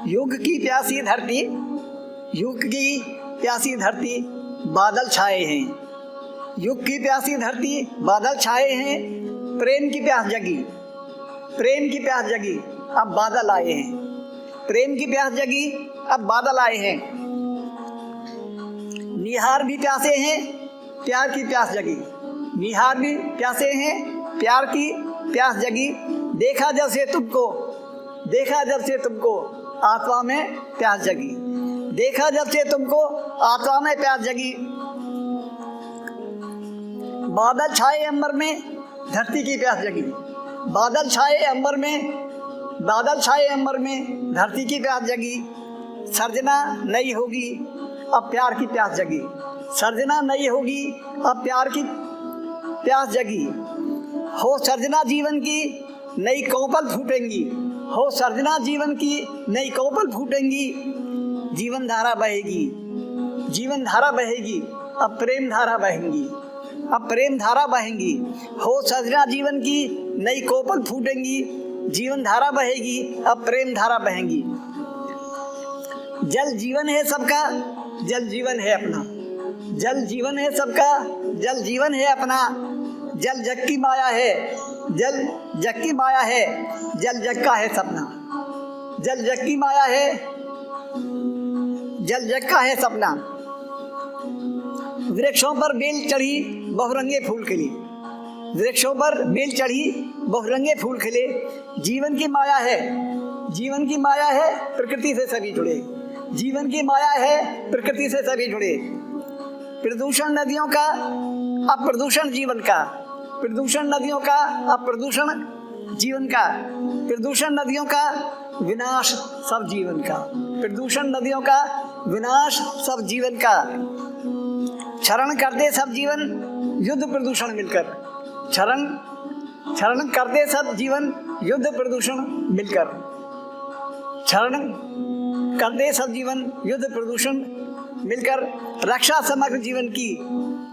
युग की प्यासी धरती, युग की प्यासी धरती बादल छाए हैं। युग की प्यासी धरती बादल छाए हैं। प्रेम की प्यास जगी, प्रेम की प्यास जगी, अब बादल आए हैं। प्रेम की प्यास जगी, अब बादल आए हैं। निहार भी प्यासे हैं, प्यार की प्यास जगी। निहार भी प्यासे हैं, प्यार की प्यास जगी। देखा जब से तुमको, देखा जब से तुमको, आत्मा में प्यास जगी। देखा जब से तुमको, आत्मा में प्यास जगी। बादल छाए अंबर में, धरती की प्यास जगी। बादल छाए अंबर में, बादल छाए अंबर में, धरती की प्यास जगी। सर्जना नई होगी, अब प्यार की प्यास जगी। सर्जना नई होगी, अब प्यार की प्यास जगी। हो सर्जना जीवन की नई कोपल फूटेंगी। हो सर्जना जीवन की नई कोपल फूटेंगी। जीवन धारा बहेगी, जीवन धारा बहेगी, अब प्रेम धारा बहेंगी। अब प्रेम धारा बहेंगी। हो सर्जना जीवन की नई कोपल फूटेंगी। जीवन धारा बहेगी, अब प्रेम धारा बहेंगी। जल जीवन है सबका, जल जीवन है अपना। जल जीवन है सबका, जल जीवन है अपना। जल जग की माया है, जल जग की माया है, जल जग का है सपना। जल जग की माया है, जल जग का है सपना। वृक्षों पर बेल चढ़ी, बहुरंगे फूल खिले। वृक्षों पर बेल चढ़ी, बहुरंगे फूल खिले। जीवन की माया है, जीवन की माया है, प्रकृति से सभी जुड़े। जीवन की माया है, प्रकृति से सभी जुड़े। प्रदूषण नदियों का, अब प्रदूषण जीवन का। प्रदूषण नदियों का, अब प्रदूषण जीवन का। प्रदूषण नदियों का, विनाश सब जीवन का। प्रदूषण नदियों का, विनाश सब जीवन का। क्षरण करते सब जीवन, युद्ध प्रदूषण मिलकर। क्षरण क्षरण करते सब जीवन, युद्ध प्रदूषण मिलकर। क्षरण करते सब जीवन, युद्ध प्रदूषण मिलकर। रक्षा समग्र जीवन की,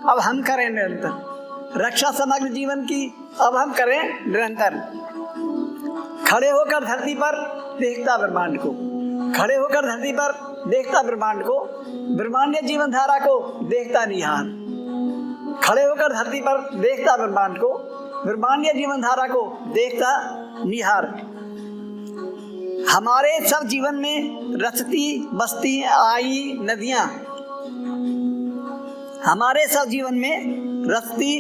अब हम करें निरंतर। रक्षा समग्र जीवन की, अब हम करें निरंतर। खड़े होकर धरती पर देखता ब्रह्मांड को। खड़े होकर धरती पर देखता ब्रह्मांड को। ब्रह्मांडीय जीवन धारा को देखता निहार। खड़े होकर धरती पर देखता ब्रह्मांड को। ब्रह्मांडीय जीवन धारा को देखता निहार। हमारे सब जीवन में रचती बसती आई नदियां। हमारे सब जीवन में रचती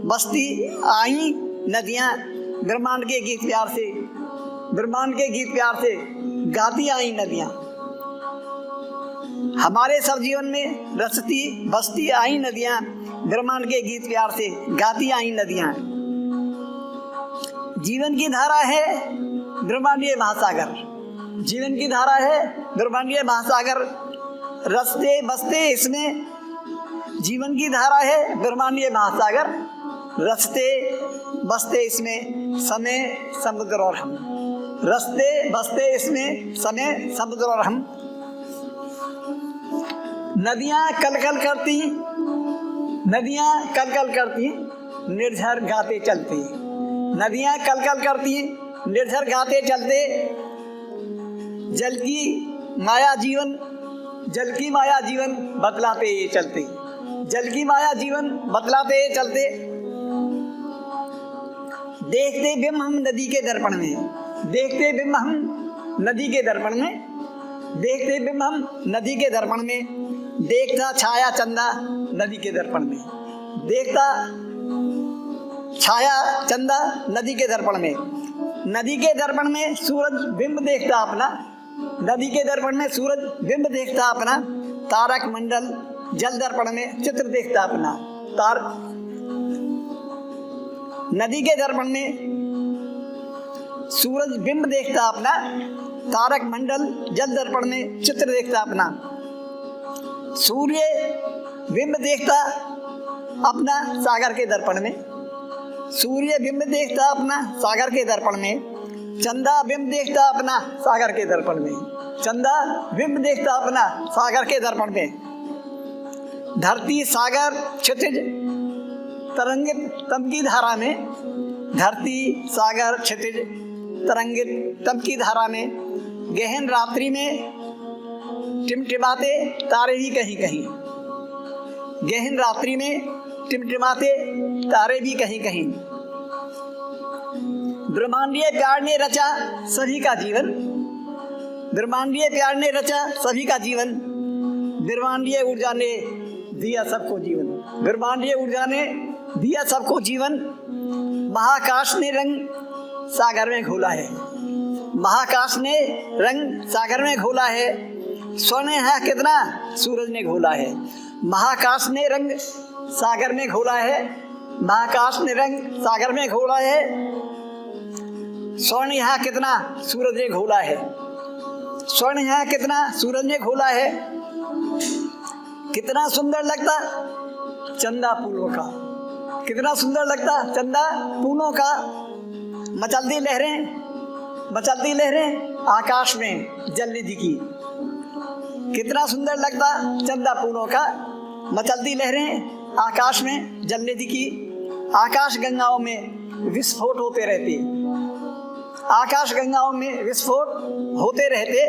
बसती आई नदियां। ब्रह्मांड के गीत प्यार से, ब्रह्मांड के गीत प्यार से गाती आई नदियां। हमारे सब जीवन में रचती बसती आई नदियां। ब्रह्मांड के गीत प्यार से गाती आई नदियां। जीवन की धारा है ब्रह्मांडीय महासागर। जीवन की धारा है ब्रह्मांडीय महासागर। रचते बसते इसमें जीवन की धारा है ब्रह्मांडीय महासागर। रचते बसते इसमें समय समुद्र और हम। रचते बसते इसमें समय समुद्र और हम। नदियां कलकल करती, नदियां कलकल करती, निर्झर गाते चलते। नदियां कलकल करती, निर्झर गाते चलते। जल की माया जीवन, जल की माया जीवन बतलाते चलते। जल की माया जीवन बतलाते चलते। देखते बिम्ब हम नदी के दर्पण में। देखते बिम्ब हम नदी के दर्पण में। देखते बिम्ब हम नदी के दर्पण में। देखता छाया चंदा नदी के दर्पण में। देखता छाया चंदा नदी के दर्पण में। नदी के दर्पण में सूरज बिंब देखता अपना। नदी के दर्पण में सूरज बिंब देखता अपना। तारक मंडल जल दर्पण में चित्र देखता अपना। नदी के दर्पण में सूरज बिंब देखता अपना। तारक मंडल जल दर्पण में चित्र देखता अपना। सूर्य बिंब देखता अपना सागर के दर्पण में। सूर्य बिंब देखता अपना सागर के दर्पण में। चंदा बिंब देखता अपना सागर के दर्पण में। चंदा बिंब देखता अपना सागर के दर्पण में। धरती सागर क्षितिज तरंगित तम की धारा में। धरती सागर क्षितिज तरंगित तब की धारा में, गहन रात्रि में टिमटिमाते तारे भी कहीं कहीं, गहन रात्रि में टिमटिमाते तारे भी कहीं कहीं। ब्रह्मांडीय प्यार ने रचा सभी का जीवन, ब्रह्मांडीय प्यार ने रचा सभी का जीवन, ब्रह्मांडीय ऊर्जा ने दिया सबको जीवन, ब्रह्मांडीय ऊर्जा ने दिया सबको जीवन। महाकाश ने रंग सागर में घोला है, महाकाश ने रंग सागर में घोला है, स्वर्ण है कितना सूरज ने घोला है। महाकाश ने रंग सागर में घोला है, महाकाश ने रंग सागर में घोला है, स्वर्ण यहाँ कितना सूरज ने घोला है, स्वर्ण यहाँ कितना सूरज ने घोला है। कितना सुंदर लगता चंदा फूलों का, कितना सुंदर लगता चंदा फूलों का। मचलती लहरें आकाश में जल निधि की, कितना सुंदर लगता चंदा फूलों का। मचलती लहरें आकाश में जल निधि की। आकाश गंगाओं में विस्फोट होते रहते, आकाश गंगाओं में विस्फोट होते रहते।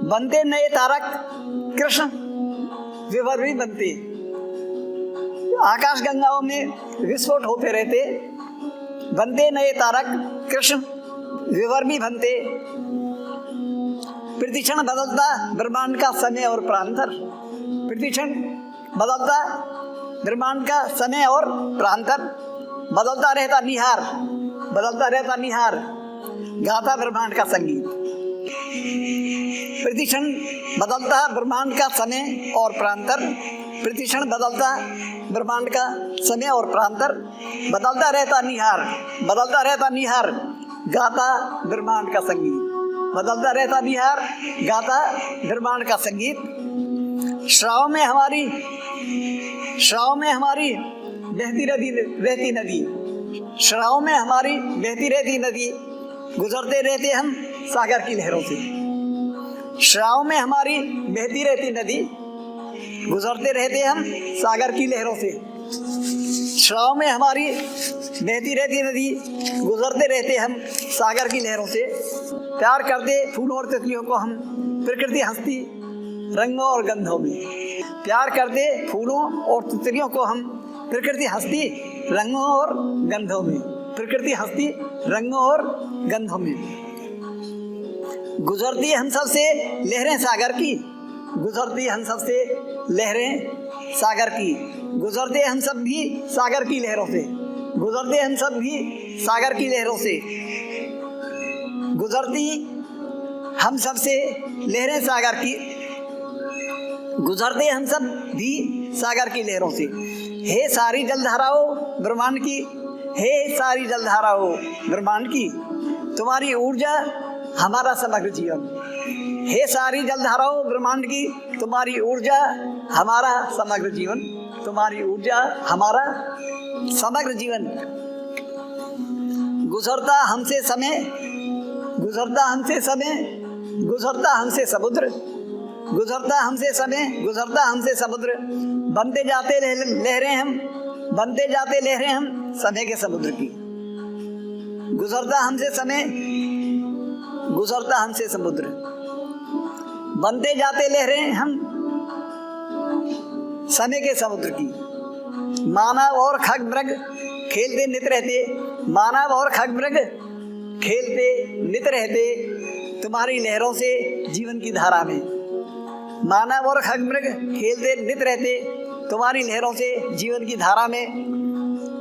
बनते नए तारक कृष्ण विवर भी बनते, आकाश गंगाओं में विस्फोट होते रहते। बनते नए तारक कृष्ण विवर भी बनते। प्रतिक्षण बदलता ब्रह्मांड का समय और प्रांतर, प्रतिक्षण बदलता ब्रह्मांड का समय और प्रांतर। बदलता रहता निहार, बदलता रहता निहार, गाता ब्रह्मांड का संगीत। प्रतिक्षण बदलता ब्रह्मांड का समय और प्रांतर, प्रतिक्षण बदलता ब्रह्मांड का समय और प्रांतर। बदलता रहता निहार, बदलता रहता निहार, गाता ब्रह्मांड का संगीत। बदलता रहता निहार, गाता ब्रह्मांड का संगीत। श्राव में हमारी बहती नदी, श्राव में हमारी बहती रहती नदी। गुजरते रहते हम सागर की लहरों से, श्राव में हमारी बहती रहती नदी। गुजरते रहते हम सागर की लहरों से, श्राव में हमारी बहती रहती नदी। गुजरते रहते हम सागर की लहरों से। प्यार करते फूलों और तितलियों को हम, प्रकृति हंसती रंगों और गंधों में। प्यार करते फूलों और तितलियों को हम, प्रकृति हंसती रंगों और गंधों में, प्रकृति हंसती रंगों और गंधों में। गुजरती हम सब से लहरें सागर की, गुजरती हम सब से लहरें सागर की। गुजरते हम सब भी सागर की लहरों से, गुजरते हम सब भी सागर की लहरों से। गुजरती हम सब से लहरें सागर की, गुजरते हम सब भी सागर की लहरों से। हे सारी जलधाराओं ब्रह्मांड की, हे सारी जलधाराओं ब्रह्मांड की, तुम्हारी ऊर्जा हमारा समग्र जीवन। हे सारी जलधाराओं ब्रह्मांड की, तुम्हारी ऊर्जा हमारा समग्र जीवन, तुम्हारी ऊर्जा हमारा समग्र जीवन। गुजरता हमसे समय, गुजरता हमसे समय, गुजरता हमसे समुद्र, गुजरता हमसे समय, गुजरता हमसे समुद्र। बनते जाते लहरें हम, बनते जाते लहरें हम समय के समुद्र की। गुजरता हमसे समय, गुजरता हमसे समुद्र। बनते जाते लहरें हम समय के समुद्र की। मानव और खग मृग खेलते नित रहते, मानव और खग मृग खेलते नित रहते तुम्हारी लहरों से जीवन की धारा में। मानव और खग मृग खेलते नित रहते तुम्हारी लहरों से जीवन की धारा में।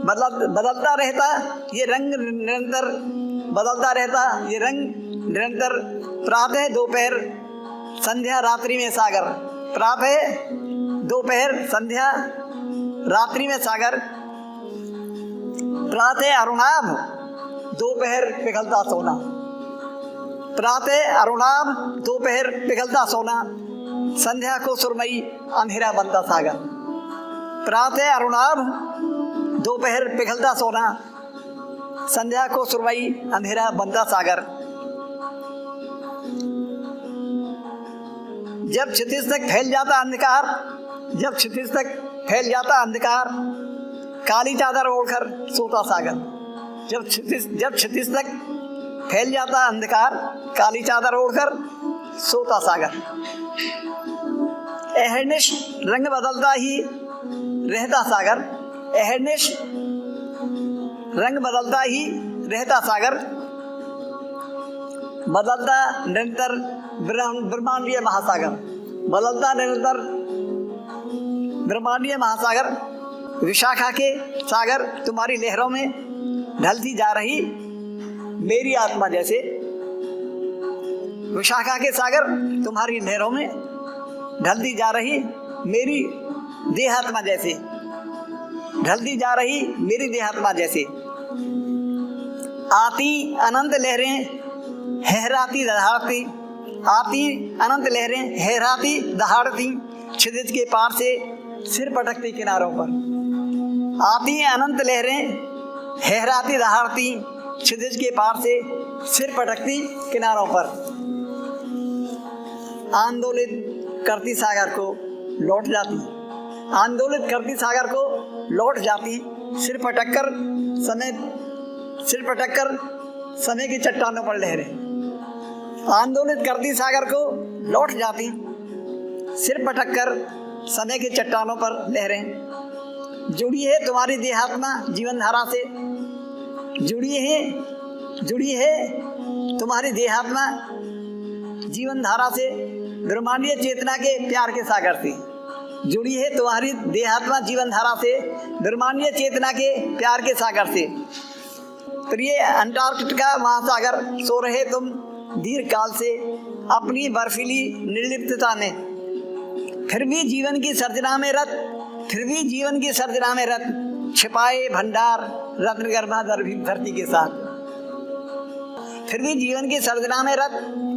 बदलता रहता ये रंग निरंतर, बदलता रहता ये रंग निरंतर। प्रातः दोपहर संध्या रात्रि में सागर, प्रातः दोपहर संध्या रात्रि में सागर। प्रातः अरुणाभ दोपहर पिघलता सोना, प्रातः अरुणाभ दोपहर पिघलता सोना। संध्या को सुरमई अंधेरा बनता सागर। प्रातः अरुणाभ दोपहर पिघलता सोना, संध्या को सुरमई अंधेरा बनता सागर। जब क्षितिज तक फैल जाता अंधकार, जब क्षितिज तक फैल जाता अंधकार, काली चादर ओढ़कर सोता सागर। जब क्षितिज तक फैल जाता अंधकार, काली चादर ओढ़कर सोता सागर। अहर्निश रंग बदलता ही रहता सागर, अहर्निश रंग बदलता ही रहता सागर, बदलता निरंतर ब्रह्मांडीय महासागर, बदलता निरंतर ब्रह्मांडीय महासागर। विशाखा के सागर तुम्हारी लहरों में ढलती जा रही मेरी आत्मा जैसे, विशाखा के सागर तुम्हारी लहरों में ढलती जा रही मेरी देहात्मा जैसे, ढलती जा रही मेरी देहात्मा जैसे। आती अनंत लहरें हैराती दहाड़ती, आती अनंत लहरें हैराती दहाड़ती, क्षितिज के पार से सिर पटकती किनारों पर। आती अनंत लहरें हैराती दहाड़ती, क्षितिज के पार से सिर पटकती किनारों पर। आंदोलित करती सागर को लौट जाती, आंदोलित करती सागर को लौट जाती, सिर पटककर समय की चट्टानों पर लहरें। आंदोलित करती सागर को लौट जाती, सिर पटककर समय की चट्टानों पर लहरें। जुड़ी है तुम्हारी देहात्मा जीवन धारा से, जुड़ी है तुम्हारी देहात्मा जीवन धारा से, ब्रह्मांडीय चेतना के प्यार के सागर से। जुड़ी है तुम्हारी देहात्मा जीवन धारा से, ब्रह्मांडीय चेतना के प्यार के सागर से। प्रिय अंटार्कटिका महासागर, सो रहे तुम दीर्घ काल से अपनी बर्फीली निर्लिप्तता में, फिर भी जीवन की सर्जना में रत, फिर भी जीवन की सर्जना में रत, छिपाए भंडार रत्नगर्भा धरती के साथ। फिर भी जीवन की सर्जना में रत,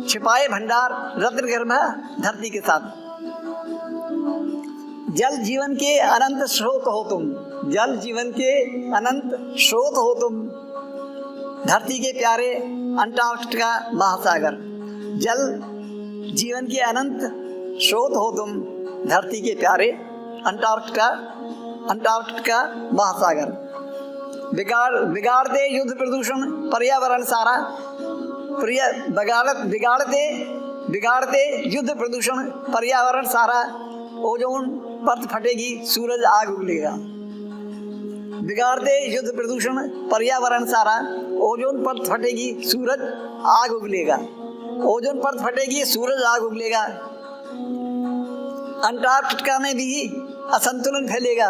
छिपाए भंडार रत्नगर्भा धरती के साथ। जल जीवन के अनंत स्रोत हो तुम, जल जीवन के अनंत स्रोत हो तुम, धरती के प्यारे अंटार्कटिका महासागर। जल जीवन के अनंत स्रोत हो तुम, धरती के प्यारे अंटार्कटिका महासागर। बिगाड़ते युद्ध प्रदूषण पर्यावरण सारा, बिगाड़ते युद्ध प्रदूषण पर्यावरण सारा, ओजोन परत फटेगी सूरज आग उगलेगा। बिगाड़ते युद्ध प्रदूषण पर्यावरण सारा, ओजोन परत फटेगी सूरज आग उगलेगा, ओजोन परत फटेगी सूरज आग उगलेगा। अंटार्कटिका में भी असंतुलन फैलेगा,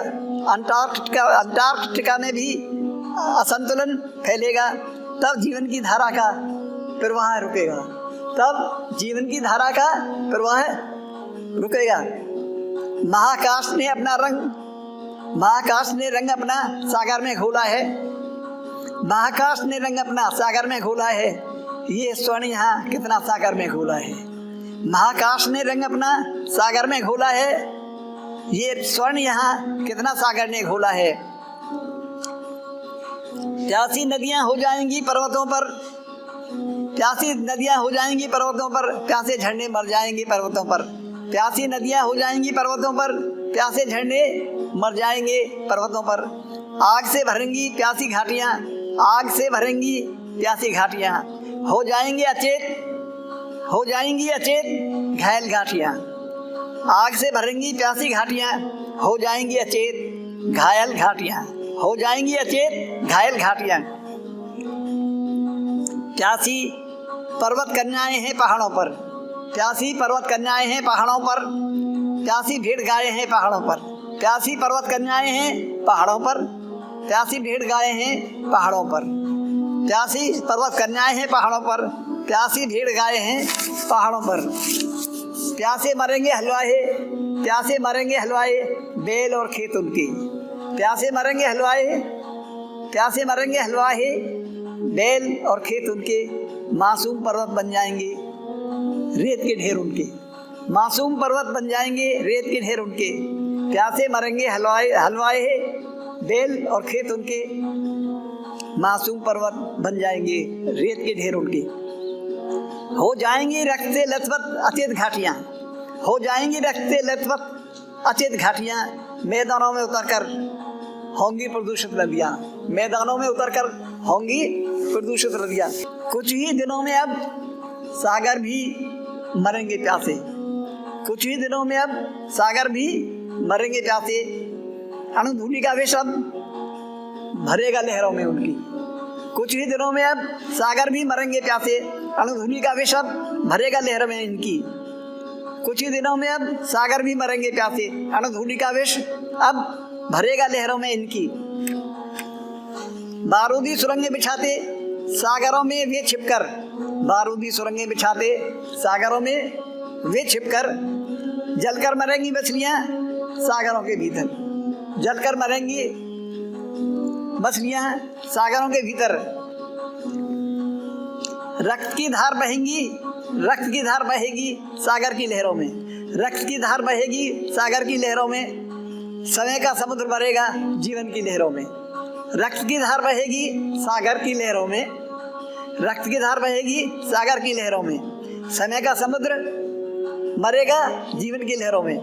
अंटार्कटिका में भी असंतुलन फैलेगा, तब जीवन की धारा का प्रवाह रुकेगा, तब जीवन की धारा का प्रवाह रुकेगा। महाकाश ने रंग अपना सागर में घोला है, महाकाश ने रंग अपना सागर में घोला है, ये स्वर्ण यहाँ कितना सागर में घोला है। महाकाश ने रंग अपना सागर में घोला है, ये स्वर्ण यहाँ कितना सागर ने घोला है। प्यासी नदियाँ हो जाएंगी पर्वतों पर, प्यासी नदियाँ हो जाएंगी पर्वतों पर, प्यासे झरने मर जाएंगे पर्वतों पर। प्यासी नदियाँ हो जाएंगी पर्वतों पर, प्यासे झरने मर जाएंगे पर्वतों पर। आग से भरेंगी प्यासी घाटियाँ, आग से भरेंगी प्यासी घाटियाँ, हो जाएंगी अचेत घायल घाटियाँ। आग से भरेंगी प्यासी घाटियाँ, हो जाएंगी अचेत घायल घाटियाँ, हो जाएंगी अचेत घायल घाटियाँ। प्यासी पर्वत कन्याएं हैं पहाड़ों पर, प्यासी पर्वत कन्याएं हैं पहाड़ों पर, प्यासी भेड़ गायें हैं पहाड़ों पर। प्यासी पर्वत कन्याएं हैं पहाड़ों पर, प्यासी भेड़ गायें हैं पहाड़ों पर। प्यासी पर्वत कन्याएं हैं पहाड़ों पर, प्यासी भेड़ गायें हैं पहाड़ों पर। प्यासे मरेंगे हलवाए, प्यासे मरेंगे हलवाए, बैल और खेत उनके। प्यासे मरेंगे हलवाए, प्यासे मरेंगे हलवाए, बैल और खेत उनके। मासूम पर्वत बन जाएंगे रेत के ढेर उनके, मासूम पर्वत बन जाएंगे रेत के ढेर उनके। प्यासे मरेंगे हलवाए बैल और खेत उनके, मासूम पर्वत बन जाएंगे रेत के ढेर उनके। हो जाएंगी रक्त से लथपथ अचेत घाटियाँ, हो जाएंगी रक्त से लथपथ अचेत घाटियाँ। मैदानों में उतरकर होंगी प्रदूषित नदियाँ, मैदानों में उतरकर होंगी प्रदूषित नदियाँ। कुछ ही दिनों में अब सागर भी मरेंगे प्यासे, कुछ ही दिनों में अब सागर भी मरेंगे प्यासे। अणुधूलि का विष अब भरेगा लहरों में उनकी। कुछ ही दिनों में अब सागर भी मरेंगे प्यासे, अणुधूलि का विष अब भरेगा लहरों में इनकी। कुछ ही दिनों में अब सागर भी मरेंगे प्यासे, अणुधूलि का विष अब भरेगा लहरों में इनकी। बारूदी सुरंगें बिछाते सागरों में वे छिपकर, बारूदी सुरंगें बिछाते सागरों में वे छिपकर, जलकर मरेंगी मछलियां सागरों के भीतर, जलकर मरेंगी मछलियां सागरों के भीतर। रक्त की धार बहेंगी, रक्त की धार बहेगी सागर की लहरों में, रक्त की धार बहेगी सागर की लहरों में। समय का समुद्र भरेगा जीवन की लहरों में, रक्त की धार बहेगी सागर की लहरों में, रक्त की धार बहेगी सागर की लहरों में। समय का समुद्र मरेगा जीवन की लहरों में।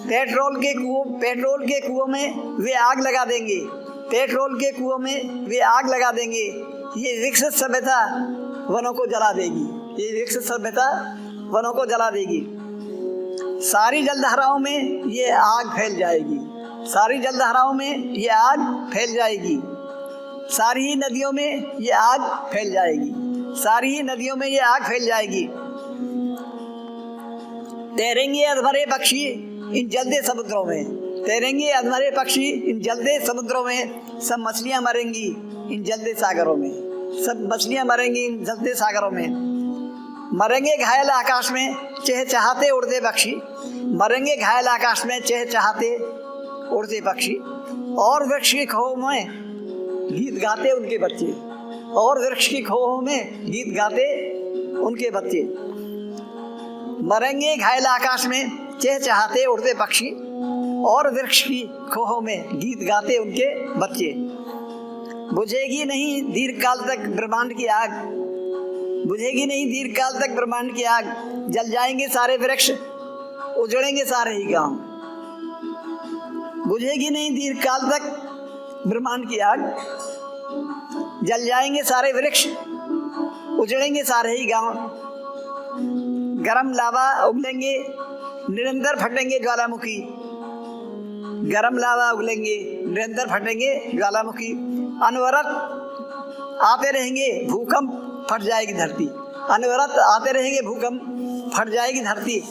पेट्रोल के कुओं में वे आग लगा देंगे, पेट्रोल के कुओं में वे आग लगा देंगे। ये विकसित सभ्यता वनों को जला देगी, ये विकसित सभ्यता वनों को जला देगी। सारी जलधाराओं में ये आग फैल जाएगी, सारी जलधाराओं में ये आग फैल जाएगी। सारी ही नदियों में ये आग फैल जाएगी, सारी ही नदियों में ये आग फैल जाएगी। तैरेंगे अधमरे पक्षी इन जलते समुद्रों में, तैरेंगे अधमरे पक्षी इन जलते समुद्रों में। सब मछलियां मरेंगी इन जलते सागरों में, सब मछलियां मरेंगी इन जलते सागरों में। मरेंगे घायल आकाश में चहचहाते उड़ते पक्षी, मरेंगे घायल आकाश में चहचहाते उड़ते पक्षी। और वृक्ष की खोह में गीत गाते उनके बच्चे, और वृक्ष की खोह में गीत गाते उनके बच्चे। मरेंगे घायल आकाश में चहचहाते उड़ते पक्षी, और वृक्ष की खोहों में गीत गाते उनके बच्चे। बुझेगी नहीं दीर्घकाल तक ब्रह्मांड की आग, बुझेगी नहीं दीर्घकाल तक ब्रह्मांड की आग। जल जाएंगे सारे वृक्ष, उजड़ेंगे सारे ही गांव। बुझेगी नहीं दीर्घकाल तक ब्रह्मांड की आग, जल जाएंगे सारे वृक्ष, उजड़ेंगे सारे ही गांव। गरम लावा उगलेंगे निरंतर फटेंगे ज्वालामुखी, गरम लावा उगलेंगे निरंतर फटेंगे ज्वालामुखी। अनवरत आते रहेंगे भूकंप, फट जाएगी धरती, अनवरत आते रहेंगे भूकंप, फट जाएगी धरती।